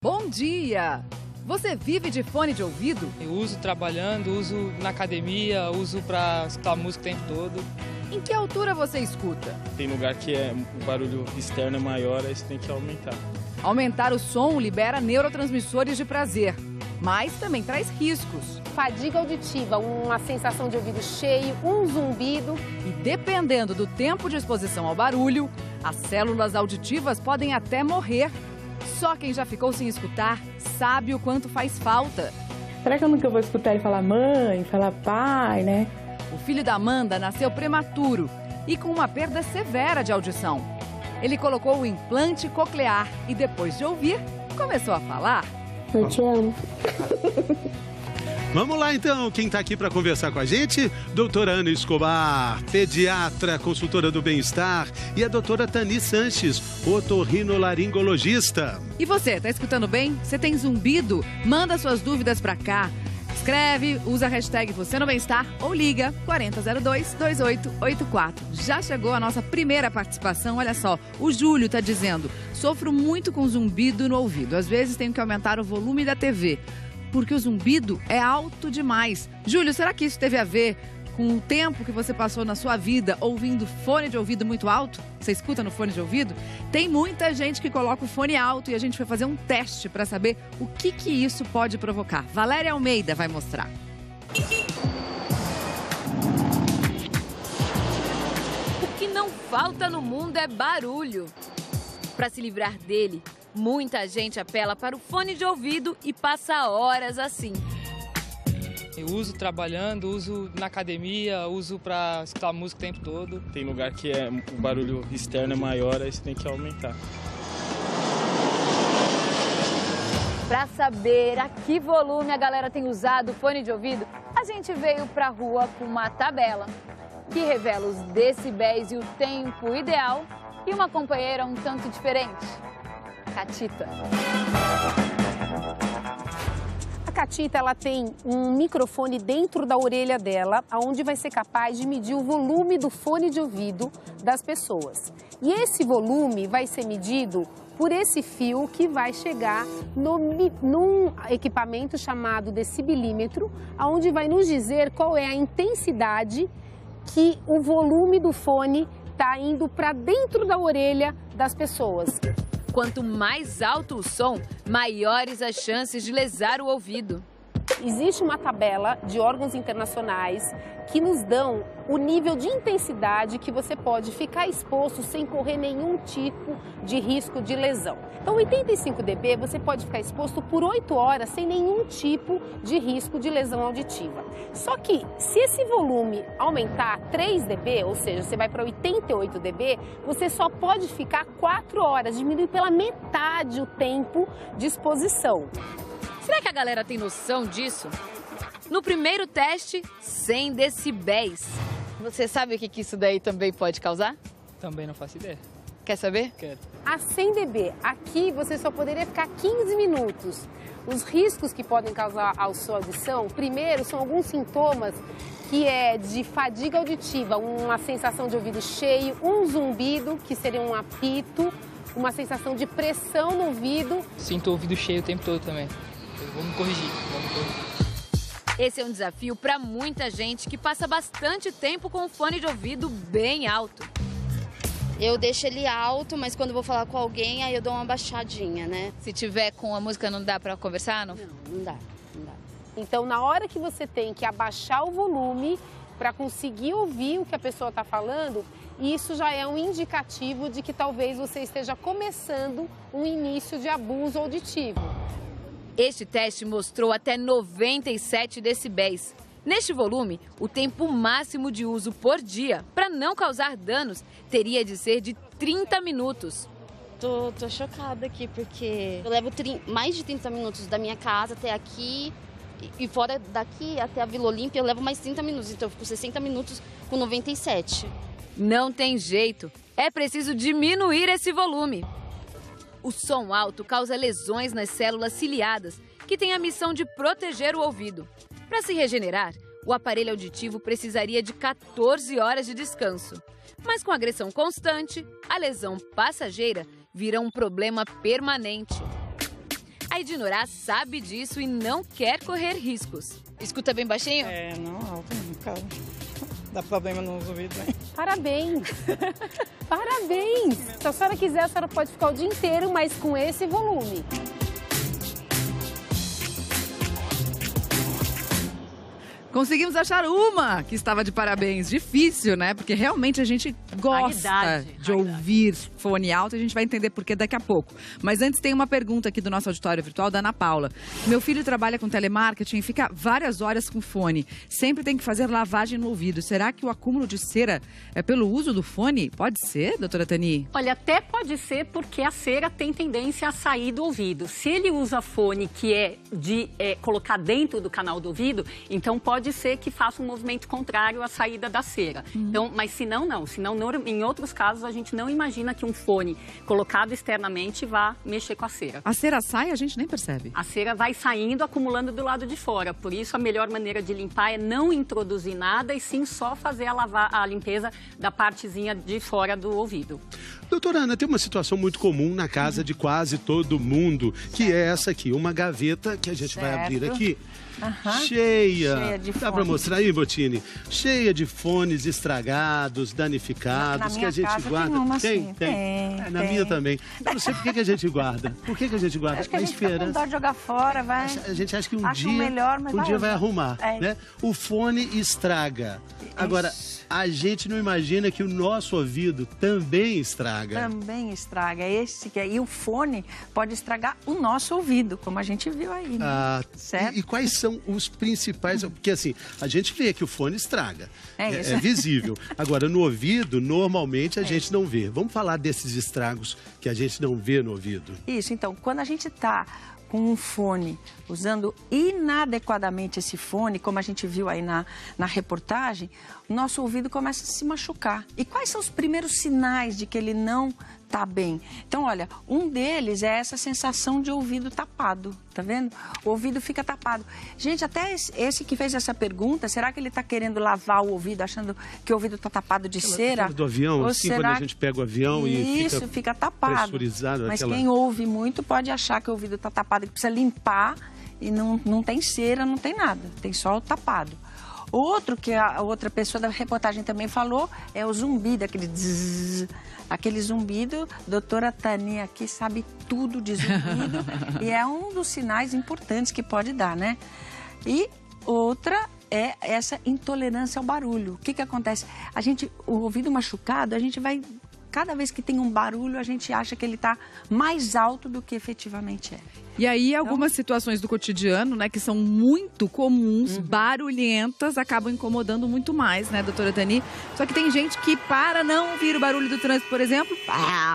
Bom dia! Você vive de fone de ouvido? Eu uso trabalhando, uso na academia, uso para escutar música o tempo todo. Em que altura você escuta? Tem lugar que o barulho externo é maior, aí você tem que aumentar. Aumentar o som libera neurotransmissores de prazer, mas também traz riscos. Fadiga auditiva, uma sensação de ouvido cheio, um zumbido. E dependendo do tempo de exposição ao barulho, as células auditivas podem até morrer. Só quem já ficou sem escutar sabe o quanto faz falta. Será que eu nunca vou escutar ele falar mãe, falar pai, né? O filho da Amanda nasceu prematuro e com uma perda severa de audição. Ele colocou o implante coclear e depois de ouvir, começou a falar. Eu te amo. Vamos lá então, quem está aqui para conversar com a gente? Doutora Ana Escobar, pediatra, consultora do bem-estar, e a doutora Tani Sanches, otorrinolaringologista. E você, tá escutando bem? Você tem zumbido? Manda suas dúvidas para cá. Escreve, usa a hashtag Você no Bem-Estar ou liga 4002-2884. Já chegou a nossa primeira participação, olha só. O Júlio tá dizendo, sofro muito com zumbido no ouvido. Às vezes tenho que aumentar o volume da TV, porque o zumbido é alto demais. Júlio, será que isso teve a ver com o tempo que você passou na sua vida ouvindo fone de ouvido muito alto? Você escuta no fone de ouvido? Tem muita gente que coloca o fone alto e a gente foi fazer um teste para saber o que isso pode provocar. Valéria Almeida vai mostrar. O que não falta no mundo é barulho. Para se livrar dele, muita gente apela para o fone de ouvido e passa horas assim. Eu uso trabalhando, uso na academia, uso para escutar música o tempo todo. Tem lugar que o barulho externo é maior, aí você tem que aumentar. Para saber a que volume a galera tem usado o fone de ouvido, a gente veio para a rua com uma tabela que revela os decibéis e o tempo ideal e uma companheira um tanto diferente, Catita. A Catita, ela tem um microfone dentro da orelha dela, onde vai ser capaz de medir o volume do fone de ouvido das pessoas. E esse volume vai ser medido por esse fio que vai chegar num equipamento chamado decibilímetro, onde vai nos dizer qual é a intensidade que o volume do fone está indo para dentro da orelha das pessoas. Quanto mais alto o som, maiores as chances de lesar o ouvido. Existe uma tabela de órgãos internacionais que nos dão o nível de intensidade que você pode ficar exposto sem correr nenhum tipo de risco de lesão. Então, 85 dB você pode ficar exposto por 8 horas sem nenhum tipo de risco de lesão auditiva. Só que se esse volume aumentar 3 dB, ou seja, você vai para 88 dB, você só pode ficar 4 horas, diminui pela metade o tempo de exposição. Será que a galera tem noção disso? No primeiro teste, 100 decibéis. Você sabe o que isso daí também pode causar? Também não faço ideia. Quer saber? Quero. A 100 dB, aqui você só poderia ficar 15 minutos. Os riscos que podem causar à sua audição, primeiro, são alguns sintomas que é de fadiga auditiva, uma sensação de ouvido cheio, um zumbido, que seria um apito, uma sensação de pressão no ouvido. Sinto o ouvido cheio o tempo todo também. Vamos corrigir. Esse é um desafio para muita gente que passa bastante tempo com o fone de ouvido bem alto. Eu deixo ele alto, mas quando eu vou falar com alguém, aí eu dou uma baixadinha, né? Se tiver com a música, não dá para conversar? Não dá. Então, na hora que você tem que abaixar o volume para conseguir ouvir o que a pessoa está falando, isso já é um indicativo de que talvez você esteja começando um início de abuso auditivo. Este teste mostrou até 97 decibéis. Neste volume, o tempo máximo de uso por dia, para não causar danos, teria de ser de 30 minutos. Tô chocada aqui, porque eu levo mais de 30 minutos da minha casa até aqui, e fora daqui até a Vila Olímpia eu levo mais 30 minutos, então eu fico 60 minutos com 97. Não tem jeito, é preciso diminuir esse volume. O som alto causa lesões nas células ciliadas, que têm a missão de proteger o ouvido. Para se regenerar, o aparelho auditivo precisaria de 14 horas de descanso. Mas com agressão constante, a lesão passageira vira um problema permanente. A Ednorá sabe disso e não quer correr riscos. Escuta bem baixinho? Não, alto, cara. Dá problema nos ouvidos, né? Parabéns! Parabéns! Se a senhora quiser, a senhora pode ficar o dia inteiro, mas com esse volume. Conseguimos achar uma que estava de parabéns. Difícil, né? Porque realmente a gente gosta de ouvir fone alto. A gente vai entender por que daqui a pouco. Mas antes tem uma pergunta aqui do nosso auditório virtual, da Ana Paula. Meu filho trabalha com telemarketing e fica várias horas com fone. Sempre tem que fazer lavagem no ouvido. Será que o acúmulo de cera é pelo uso do fone? Pode ser, doutora Tani? Olha, até pode ser porque a cera tem tendência a sair do ouvido. Se ele usa fone que é de colocar dentro do canal do ouvido, então pode ser que faça um movimento contrário à saída da cera. Então, mas se não, não. Senão, em outros casos, a gente não imagina que um fone colocado externamente vá mexer com a cera. A cera sai e a gente nem percebe. A cera vai saindo, acumulando do lado de fora. Por isso, a melhor maneira de limpar é não introduzir nada e sim só fazer a limpeza da partezinha de fora do ouvido. Doutora Ana, tem uma situação muito comum na casa de quase todo mundo, que é essa aqui, uma gaveta que a gente vai abrir aqui. Cheia de fones. Dá para mostrar aí, Botini? Cheia de fones estragados, danificados, que a gente guarda. Tem. Na minha também. Eu não sei por que a gente guarda. Por que a gente guarda? Acho que a gente fica com dó de jogar fora, vai. A gente acha que um dia vai arrumar, né? O fone estraga. Agora, a gente não imagina que o nosso ouvido também estraga. Também estraga. E o fone pode estragar o nosso ouvido, como a gente viu aí, né? Certo? E quais são os principais? Porque assim, a gente vê que o fone estraga. É visível. Agora, no ouvido, normalmente a gente não vê. Vamos falar desses estragos que a gente não vê no ouvido. Isso, então, quando a gente está com um fone, usando inadequadamente esse fone, como a gente viu aí na reportagem, o nosso ouvido começa a se machucar. E quais são os primeiros sinais de que ele não está bem? Então, olha, um deles é essa sensação de ouvido tapado, tá vendo? O ouvido fica tapado. Gente, até esse que fez essa pergunta, será que ele está querendo lavar o ouvido, achando que o ouvido está tapado de cera? Do avião, ou assim, quando a gente pega o avião e fica tapado. Pressurizado. Mas quem ouve muito pode achar que o ouvido está tapado, que precisa limpar e não tem cera, não tem nada, tem só o tapado. Outro que a outra pessoa da reportagem também falou é o zumbido, aquele zzz, aquele zumbido. Doutora Tani aqui sabe tudo de zumbido e é um dos sinais importantes que pode dar, né? E outra é essa intolerância ao barulho. O que acontece? O ouvido machucado, a gente vai... Cada vez que tem um barulho, a gente acha que ele está mais alto do que efetivamente é. E aí, algumas situações do cotidiano, né, que são muito comuns, barulhentas, acabam incomodando muito mais, né, doutora Tani? Só que tem gente que, para não ouvir o barulho do trânsito, por exemplo,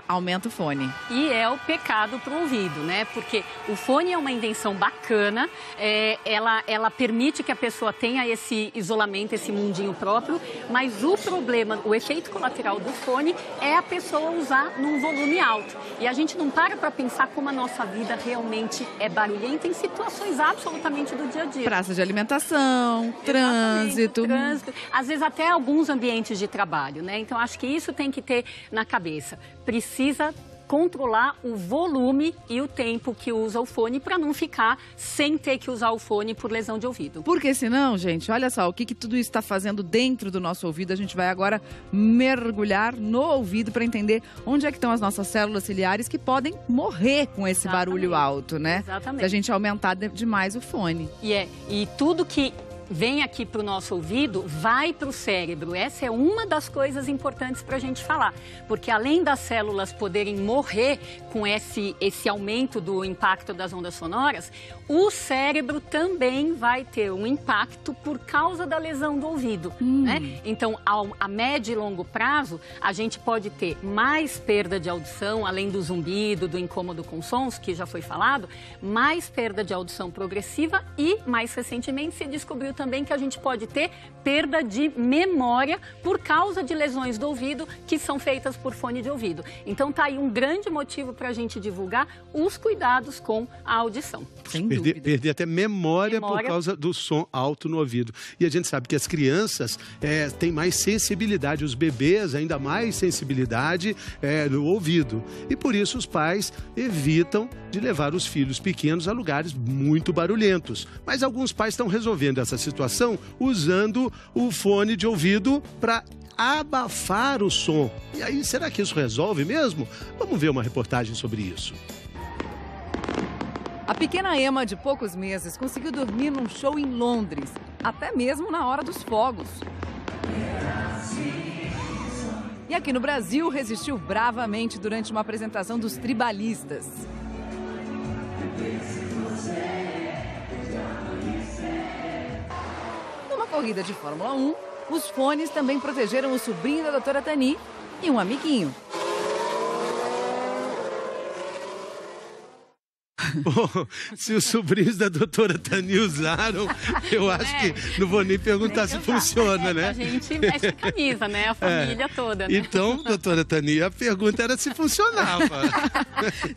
aumenta o fone. E é o pecado para o ouvido, né? Porque o fone é uma invenção bacana, ela permite que a pessoa tenha esse isolamento, esse mundinho próprio, mas o problema, o efeito colateral do fone é a pessoa usar num volume alto. E a gente não para pensar como a nossa vida realmente é barulhenta em situações absolutamente do dia a dia. Praça de alimentação, trânsito. Às vezes até alguns ambientes de trabalho, né? Então acho que isso tem que ter na cabeça. Precisa controlar o volume e o tempo que usa o fone para não ficar sem ter que usar o fone por lesão de ouvido. Porque senão, gente, olha só, o que tudo isso está fazendo dentro do nosso ouvido. A gente vai agora mergulhar no ouvido para entender onde é que estão as nossas células ciliares que podem morrer com esse barulho alto, né? Exatamente. Se a gente aumentar demais o fone. E tudo que vem aqui para o nosso ouvido, vai para o cérebro. Essa é uma das coisas importantes para a gente falar. Porque além das células poderem morrer com esse aumento do impacto das ondas sonoras, o cérebro também vai ter um impacto por causa da lesão do ouvido, né? Então, a médio e longo prazo, a gente pode ter mais perda de audição, além do zumbido, do incômodo com sons, que já foi falado, mais perda de audição progressiva e, mais recentemente, se descobriu também que a gente pode ter perda de memória por causa de lesões do ouvido que são feitas por fone de ouvido. Então tá aí um grande motivo para a gente divulgar os cuidados com a audição. Sem dúvida. Perder até memória por causa do som alto no ouvido. E a gente sabe que as crianças têm mais sensibilidade, os bebês ainda mais sensibilidade no ouvido. E por isso os pais evitam de levar os filhos pequenos a lugares muito barulhentos. Mas alguns pais estão resolvendo essa situação usando o fone de ouvido para abafar o som. E aí, será que isso resolve mesmo? Vamos ver uma reportagem sobre isso. A pequena Emma, de poucos meses, conseguiu dormir num show em Londres, até mesmo na hora dos fogos. E aqui no Brasil, resistiu bravamente durante uma apresentação dos Tribalistas. Numa corrida de Fórmula 1, os fones também protegeram o sobrinho da doutora Tani e um amiguinho. Bom, se os sobrinhos da doutora Tani usaram, eu acho que não vou nem perguntar se funciona, né? A gente veste camisa, né? A família toda, né? Então, doutora Tani, a pergunta era se funcionava.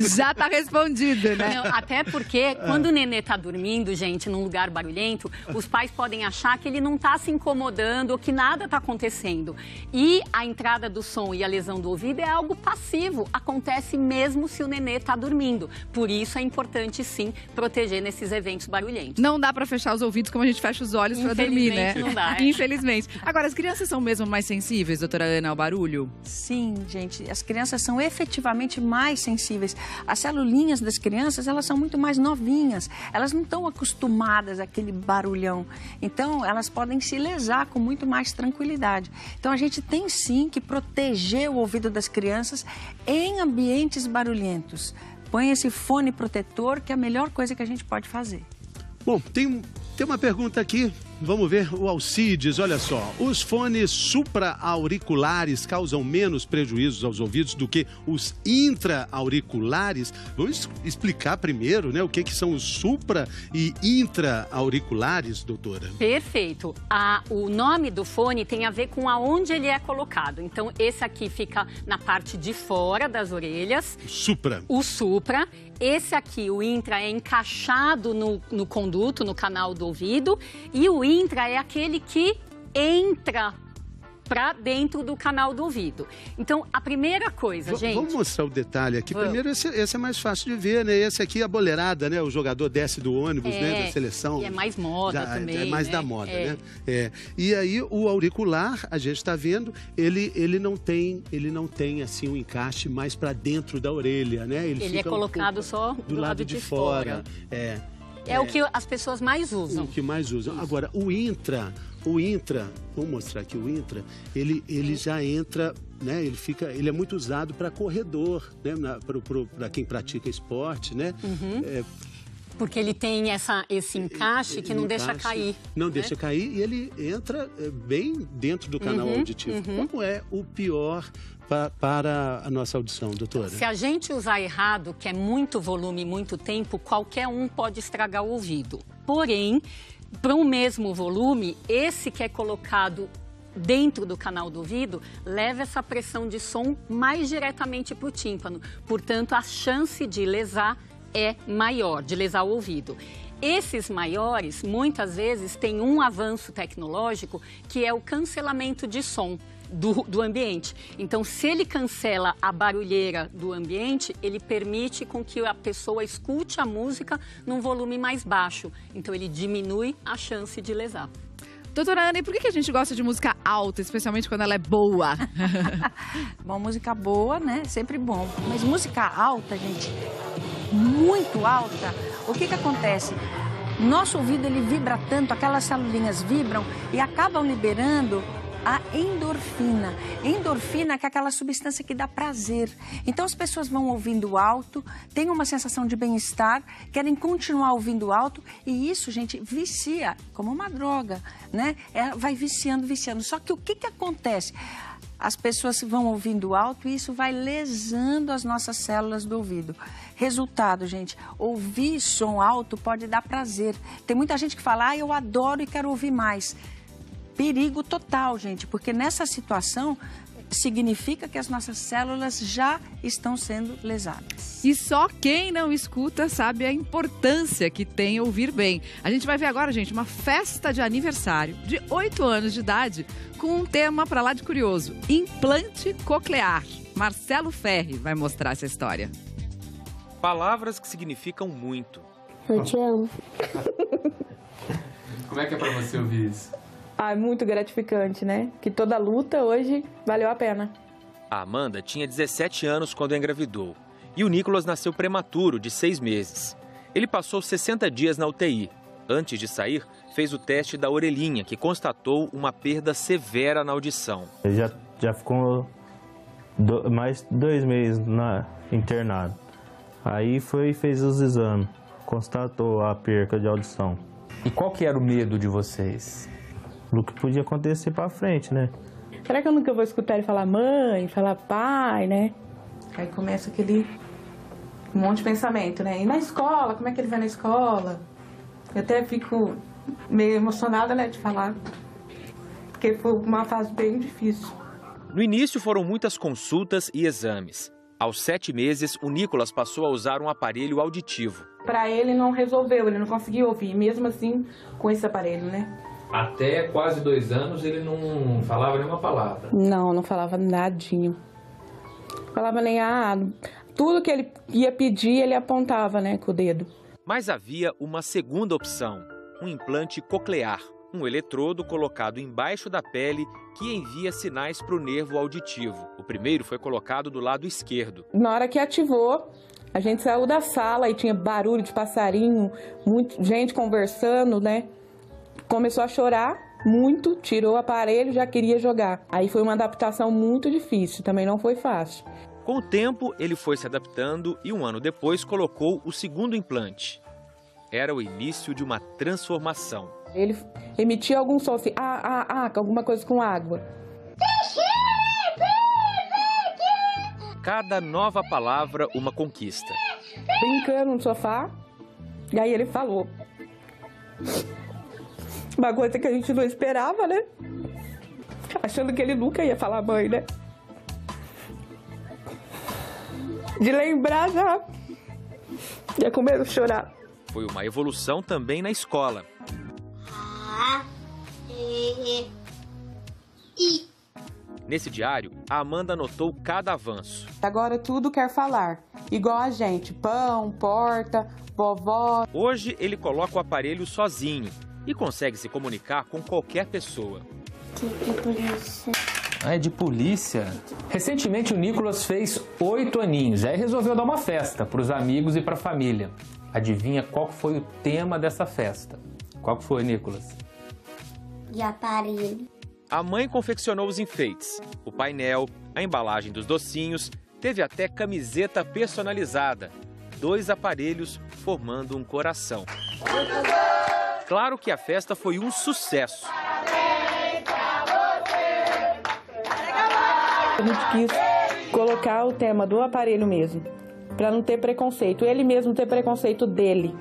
Já tá respondido, né? Não, até porque quando o nenê tá dormindo, gente, num lugar barulhento, os pais podem achar que ele não tá se incomodando ou que nada tá acontecendo. E a entrada do som e a lesão do ouvido é algo passivo. Acontece mesmo se o nenê tá dormindo. Por isso é importante, sim, proteger nesses eventos barulhentos. Não dá pra fechar os ouvidos como a gente fecha os olhos pra dormir, né? Não dá. Infelizmente. Agora, as crianças são mesmo mais sensíveis, doutora Ana, ao barulho? Sim, gente. As crianças são efetivamente mais sensíveis. As celulinhas das crianças, elas são muito mais novinhas. Elas não estão acostumadas àquele barulhão. Então, elas podem se lesar com muito mais tranquilidade. Então, a gente tem, sim, que proteger o ouvido das crianças em ambientes barulhentos. Põe esse fone protetor, que é a melhor coisa que a gente pode fazer. Bom, tem uma pergunta aqui. Vamos ver o Alcides, olha só. Os fones supra-auriculares causam menos prejuízos aos ouvidos do que os intra-auriculares? Vamos explicar primeiro, né, o que são os supra- e intra-auriculares, doutora? Perfeito. O nome do fone tem a ver com aonde ele é colocado. Então, esse aqui fica na parte de fora das orelhas. Supra. O supra. Esse aqui, o intra, é encaixado no conduto, no canal do ouvido. E o intra é aquele que entra para dentro do canal do ouvido. Então, a primeira coisa, gente... Vamos mostrar o detalhe aqui. Primeiro, esse é mais fácil de ver, né? Esse aqui é a boleirada, né? O jogador desce do ônibus, né? Da seleção. E é mais moda também, É mais né? da moda, né? E aí, o auricular, a gente está vendo, ele não tem, assim, um encaixe mais para dentro da orelha, né? Ele é colocado só do lado de fora. É o que as pessoas mais usam. O que mais usam. Agora, o intra, vamos mostrar aqui o intra, ele já entra, né? Ele é muito usado para corredor, né? Para quem pratica esporte, né? Porque ele tem esse encaixe que não deixa cair. Não deixa cair e ele entra bem dentro do canal auditivo. Como é o pior para a nossa audição, doutora? Se a gente usar errado, que é muito volume e muito tempo, qualquer um pode estragar o ouvido. Porém, para o mesmo volume, esse que é colocado dentro do canal do ouvido, leva essa pressão de som mais diretamente para o tímpano. Portanto, a chance de lesar é maior, de lesar o ouvido. Esses maiores, muitas vezes, têm um avanço tecnológico que é o cancelamento de som do ambiente. Então, se ele cancela a barulheira do ambiente, ele permite com que a pessoa escute a música num volume mais baixo. Então, ele diminui a chance de lesar. Doutora Ana, e por que a gente gosta de música alta, especialmente quando ela é boa? Bom, música boa, né? Sempre bom. Mas música alta, gente, muito alta, o que acontece? Nosso ouvido, ele vibra tanto, aquelas celulinhas vibram e acabam liberando a endorfina. Endorfina que é aquela substância que dá prazer. Então as pessoas vão ouvindo alto, têm uma sensação de bem-estar, querem continuar ouvindo alto e isso, gente, vicia como uma droga, né? Vai viciando. Só que o que acontece? as pessoas vão ouvindo alto e isso vai lesando as nossas células do ouvido. Resultado, gente, ouvir som alto pode dar prazer. Tem muita gente que fala, eu adoro e quero ouvir mais. Perigo total, gente, porque nessa situação significa que as nossas células já estão sendo lesadas. E só quem não escuta sabe a importância que tem ouvir bem. A gente vai ver agora, gente, uma festa de aniversário de 8 anos de idade com um tema pra lá de curioso, implante coclear. Marcelo Ferri vai mostrar essa história. Palavras que significam muito. Eu te amo. Como é que é pra você ouvir isso? É muito gratificante, né? Que toda luta hoje valeu a pena. A Amanda tinha 17 anos quando engravidou. E o Nicolas nasceu prematuro, de 6 meses. Ele passou 60 dias na UTI. Antes de sair, fez o teste da orelhinha, que constatou uma perda severa na audição. Ele já ficou mais 2 meses internado. Aí fez os exames, constatou a perca de audição. E qual que era o medo de vocês? Do que podia acontecer pra frente, né? Será que eu nunca vou escutar ele falar mãe, falar pai, né? Aí começa aquele monte de pensamento, né? E na escola, como é que ele vai na escola? Eu até fico meio emocionada, né, de falar. Porque foi uma fase bem difícil. No início foram muitas consultas e exames. Aos 7 meses, o Nicolas passou a usar um aparelho auditivo. Para ele não resolveu, ele não conseguia ouvir, mesmo assim com esse aparelho, né? Até quase 2 anos ele não falava nenhuma palavra. Não falava nadinho. Falava nem tudo que ele ia pedir, ele apontava, né, com o dedo. Mas havia uma segunda opção, um implante coclear, um eletrodo colocado embaixo da pele que envia sinais para o nervo auditivo. O primeiro foi colocado do lado esquerdo. Na hora que ativou, a gente saiu da sala e tinha barulho de passarinho, gente conversando, né? Começou a chorar muito, tirou o aparelho, já queria jogar. Aí foi uma adaptação muito difícil, também não foi fácil. Com o tempo, ele foi se adaptando e 1 ano depois colocou o segundo implante. Era o início de uma transformação. Ele emitia algum som assim, alguma coisa com água. Cada nova palavra, uma conquista. Brincando no sofá, e aí ele falou. Uma coisa que a gente não esperava, né? Achando que ele nunca ia falar mãe, né? De lembrar já começou a chorar. Foi uma evolução também na escola. Nesse diário, a Amanda anotou cada avanço. Agora tudo quer falar, igual a gente, pão, porta, vovó. Hoje ele coloca o aparelho sozinho e consegue se comunicar com qualquer pessoa. De polícia. É de polícia? Recentemente o Nicolas fez 8 aninhos, aí resolveu dar uma festa para os amigos e para a família. Adivinha qual foi o tema dessa festa? Qual que foi, Nicolas? De aparelho. A mãe confeccionou os enfeites, o painel, a embalagem dos docinhos, teve até camiseta personalizada, 2 aparelhos formando um coração. Claro que a festa foi um sucesso. A gente quis colocar o tema do aparelho mesmo, para não ter preconceito, ele mesmo ter preconceito dele.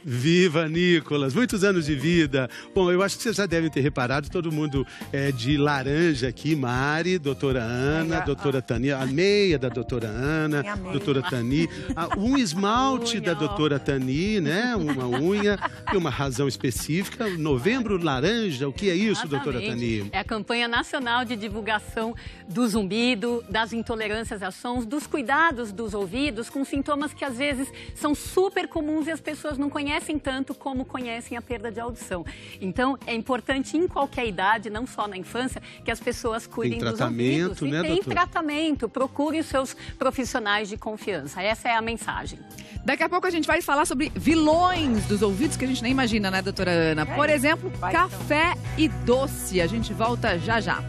Viva, Nicolas! Muitos anos de vida. Bom, eu acho que vocês já devem ter reparado, todo mundo é de laranja aqui, Mari, doutora Ana, doutora Tani, a meia da doutora Ana, doutora Tani, um esmalte da doutora Tani, né? Uma unha e uma razão específica. Novembro laranja, o que é isso, doutora Tani? É a campanha nacional de divulgação do zumbido, das intolerâncias a sons, dos cuidados dos ouvidos, com sintomas que às vezes são super comuns e as pessoas não conhecem tanto como conhecem a perda de audição. Então, é importante em qualquer idade, não só na infância, que as pessoas cuidem dos ouvidos. Né, tem tratamento, procurem os seus profissionais de confiança. Essa é a mensagem. Daqui a pouco a gente vai falar sobre vilões dos ouvidos que a gente nem imagina, né, doutora Ana? Por exemplo, café e doce. A gente volta já já.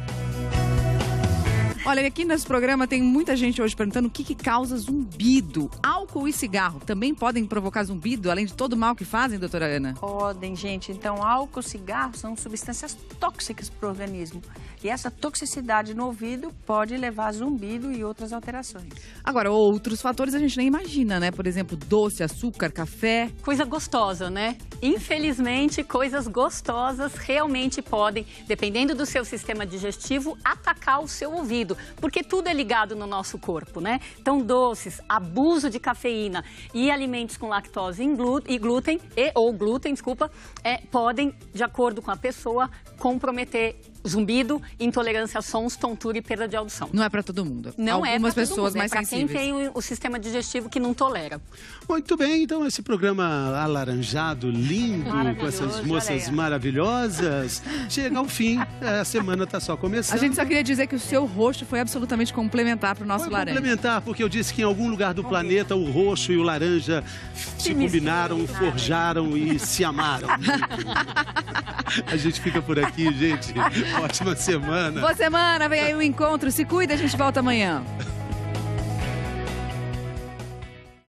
Olha, aqui nesse programa tem muita gente hoje perguntando o que causa zumbido. Álcool e cigarro também podem provocar zumbido, além de todo o mal que fazem, doutora Ana? Podem, gente. Então, álcool e cigarro são substâncias tóxicas para o organismo. E essa toxicidade no ouvido pode levar a zumbido e outras alterações. Agora, outros fatores a gente nem imagina, né? Por exemplo, doce, açúcar, café. Coisa gostosa, né? Infelizmente, coisas gostosas realmente podem, dependendo do seu sistema digestivo, atacar o seu ouvido. Porque tudo é ligado no nosso corpo, né? Então, doces, abuso de cafeína e alimentos com lactose e glúten, podem, de acordo com a pessoa, comprometer zumbido, intolerância a sons, tontura e perda de audição. Não é para todo mundo. Não é para todo pessoas mundo, mais sensíveis. Quem tem o sistema digestivo que não tolera. Muito bem, então esse programa alaranjado, lindo, com essas moças maravilhosas, chega ao fim. A semana está só começando. A gente só queria dizer que o seu roxo foi absolutamente complementar para o nosso foi laranja. Complementar, porque eu disse que em algum lugar do planeta o roxo e o laranja se combinaram, forjaram e se amaram. A gente fica por aqui, gente. Ótima semana. Boa semana, vem aí o encontro. Se cuida, a gente volta amanhã.